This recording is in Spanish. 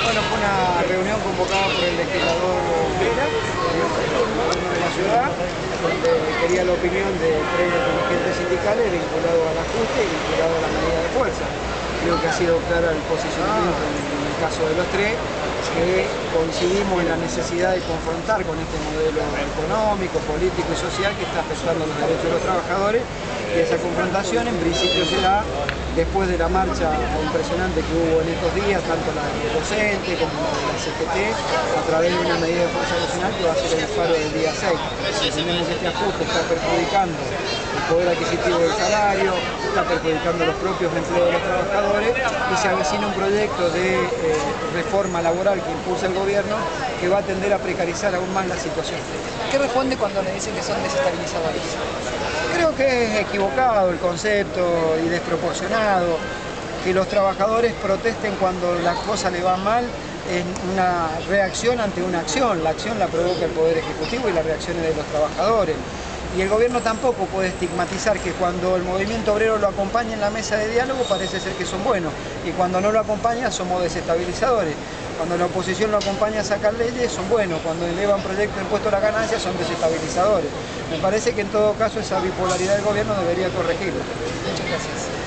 Bueno, fue una reunión convocada por el legislador Vera, de la ciudad, donde quería la opinión de tres dirigentes sindicales vinculados al ajuste y vinculados a la medida de fuerza. Creo que ha sido clara el posicionamiento en el caso de los tres, que coincidimos en la necesidad de confrontar con este modelo económico, político y social que está afectando los derechos de los trabajadores, y esa confrontación en principio se da después de la marcha impresionante que hubo en estos días, tanto la docente como la CGT, a través de una medida de fuerza nacional que va a ser el paro del día 6. Entendemos que este ajuste está perjudicando el poder adquisitivo del salario, está perjudicando los propios empleos de los trabajadores, y se avecina un proyecto de reforma laboral que impulsa el gobierno que va a tender a precarizar aún más la situación. ¿Qué responde cuando le dicen que son desestabilizadores? Creo que es equivocado el concepto y desproporcionado. Que los trabajadores protesten cuando la cosa le va mal es una reacción ante una acción. La acción la provoca el Poder Ejecutivo y las reacciones de los trabajadores. Y el gobierno tampoco puede estigmatizar que cuando el movimiento obrero lo acompaña en la mesa de diálogo parece ser que son buenos, y cuando no lo acompaña somos desestabilizadores. Cuando la oposición lo acompaña a sacar leyes son buenos, cuando elevan proyectos de impuesto a la ganancia son desestabilizadores. Me parece que en todo caso esa bipolaridad del gobierno debería corregirla. Muchas gracias.